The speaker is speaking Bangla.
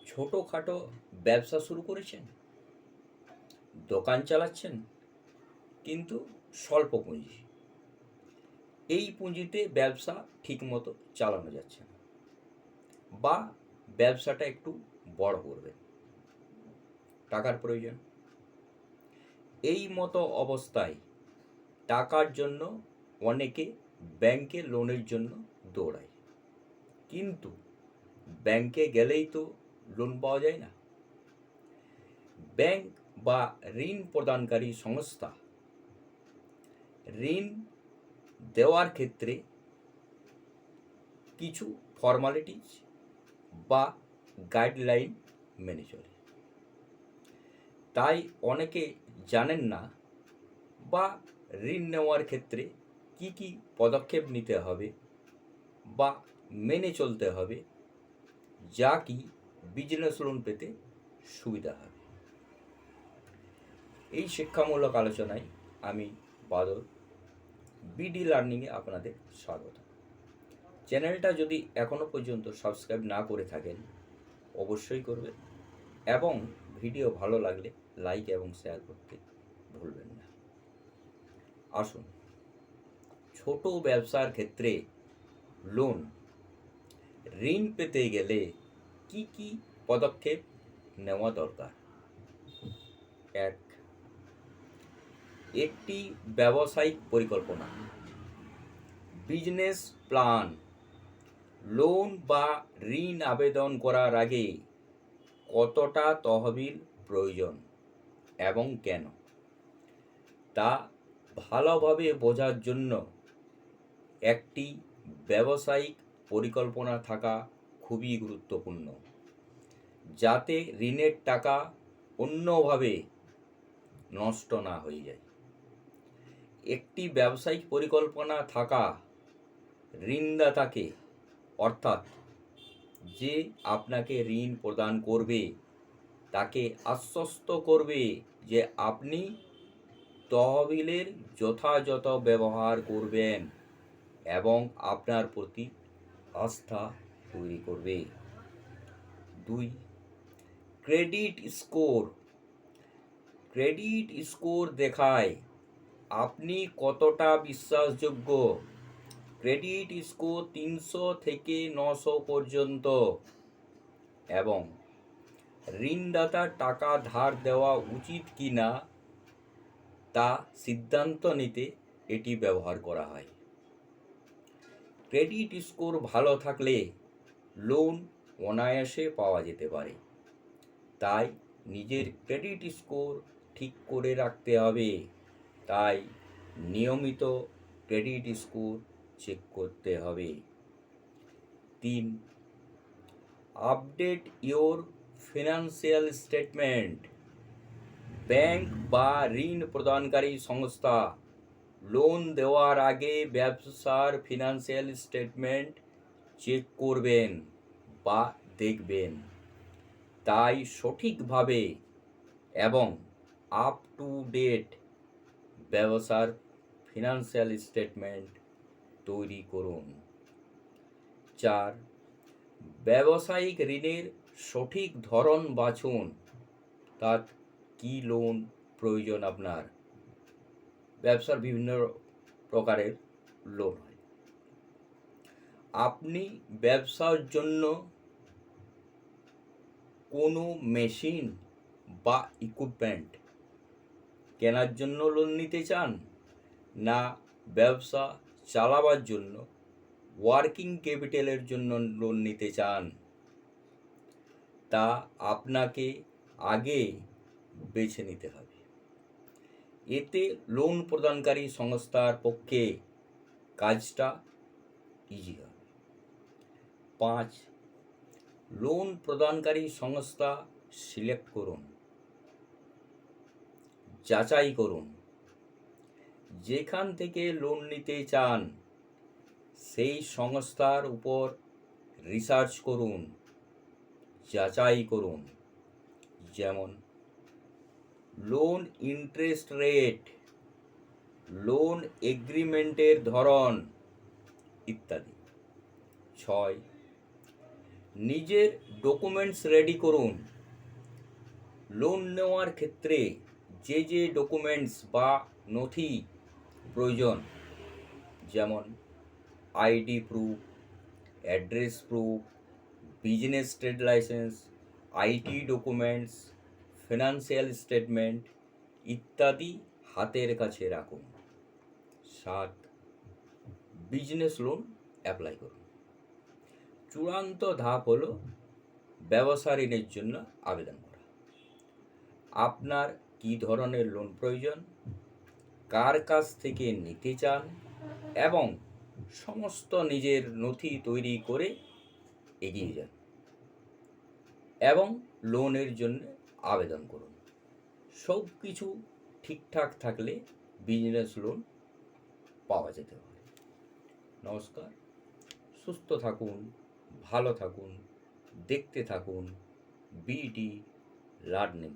ছোটোখাটো ব্যবসা শুরু করেছেন, দোকান চালাচ্ছেন, কিন্তু স্বল্প পুঁজি। এই পুঁজিতে ব্যবসা ঠিকমতো চালানো যাচ্ছে না, বা ব্যবসাটা একটু বড় করবেন, টাকার প্রয়োজন। এই মতো অবস্থায় টাকার জন্য অনেকে ব্যাংকে লোনের জন্য দৌড়ায়, কিন্তু ব্যাংকে গেলেই তো লোন পাওয়া যায় না। ব্যাংক বা ঋণ প্রদানকারী সংস্থা ঋণ দেওয়ার ক্ষেত্রে কিছু ফর্মালিটিস বা গাইডলাইন মেনে চলে। তাই অনেকে জানেন না, বা ঋণ নেওয়ার ক্ষেত্রে কি কি পদক্ষেপ নিতে হবে বা মেনে চলতে হবে, যা কি বিজনেস লোন পেতে সুবিধা হবে। এই শিক্ষামূলক আলোচনায় আমি বাদল, বিডি লার্নিংয়ে আপনাদের স্বাগত। চ্যানেলটা যদি এখনও পর্যন্ত সাবস্ক্রাইব না করে থাকেন, অবশ্যই করবেন, এবং ভিডিও ভালো লাগলে লাইক এবং শেয়ার করতে ভুলবেন না। আসুন, ছোট ব্যবসার ক্ষেত্রে লোন, ঋণ পেতে গেলে কি কি পদক্ষেপ নেওয়া দরকার। একটি ব্যবসায়িক পরিকল্পনা, বিজনেস প্ল্যান। লোন বা ঋণ আবেদন করার আগে কতটা তহবিল প্রয়োজন এবং কেন, তা ভালোভাবে বোঝার জন্য একটি ব্যবসায়িক পরিকল্পনা থাকা খুবই গুরুত্বপূর্ণ, যাতে ঋণের টাকা অন্যভাবে নষ্ট না হয়ে যায়। একটি ব্যবসায়িক পরিকল্পনা থাকা ঋণদাতাকে, অর্থাৎ যে আপনাকে ঋণ প্রদান করবে, তাকে আশ্বস্ত করবে যে আপনি তহবিলের যথাযথ ব্যবহার করবেন এবং আপনার প্রতি আস্থা তৈরি করবে। 2. Credit score. ক্রেডিট স্কোর দেখায় আপনি কতটা বিশ্বাসযোগ্য। ক্রেডিট স্কোর 300 থেকে 900 পর্যন্ত, এবং ঋণদাতার টাকা ধার দেওয়া উচিত কি না তা সিদ্ধান্ত নিতে এটি ব্যবহার করা হয়। ক্রেডিট স্কোর ভালো থাকলে লোন অনায়াসে পাওয়া যেতে পারে। তাই নিজের ক্রেডিট স্কোর ঠিক করে রাখতে হবে। তাই নিয়মিত ক্রেডিট স্কোর চেক করতে হবে। 3. Update your financial statement. Bank বা ঋণ প্রদানকারী সংস্থা লোন দেওয়ার আগে ব্যবসার ফিনান্সিয়াল স্টেটমেন্ট চেক করবেন বা দেখবেন। তাই সঠিকভাবে এবং আপ টু ডেট ব্যবসার ফিনান্সিয়াল স্টেটমেন্ট তৈরি করুন। 4. ব্যবসায়িক ঋণের সঠিক ধরন বাছুন। তার কি লোন প্রয়োজন আপনার। ব্যবসার বিভিন্ন প্রকারের লোন হয়। আপনি ব্যবসার জন্য কোনো মেশিন বা ইকুইপমেন্ট কেনার জন্য লোন নিতে চান, না ব্যবসা চালাবার জন্য ওয়ার্কিং ক্যাপিটালের জন্য লোন নিতে চান, তা আপনাকে আগে বেছে নিতে হবে। এতে লোন প্রদানকারী সংস্থার পক্ষে কাজটা ইজি হবে। 5. লোন প্রদানকারী সংস্থা সিলেক্ট করুন, যাচাই করুন। যেখান থেকে লোন নিতে চান সেই সংস্থার উপর রিসার্চ করুন, যাচাই করুন। যেমন লোন ইন্টারেস্ট রেট, লোন এগ্রিমেন্টের ধরন ইত্যাদি। 6. নিজের ডকুমেন্টস রেডি করুন। লোন নেওয়ার ক্ষেত্রে যে যে ডকুমেন্টস বা নথি প্রয়োজন, যেমন ID proof, address proof, business trade licence, IT documents, financial statement ইত্যাদি হাতের কাছে রাখুন। 7. বিজনেস লোন অ্যাপ্লাই করুন। চূড়ান্ত ধাপ হলো ব্যবসা ঋণের জন্য আবেদন করা। আপনার কী ধরনের লোন প্রয়োজন, কার কাছ থেকে নিতে চান এবং সমস্ত নিজের নথি তৈরি করে এগিয়ে যান এবং লোনের জন্য আবেদন করুন। সব কিছু ঠিকঠাক থাকলে বিজনেস লোন পাওয়া যেতে পারে। নমস্কার, সুস্থ থাকুন, ভালো থাকুন, দেখতে থাকুন বিডি লার্নিং।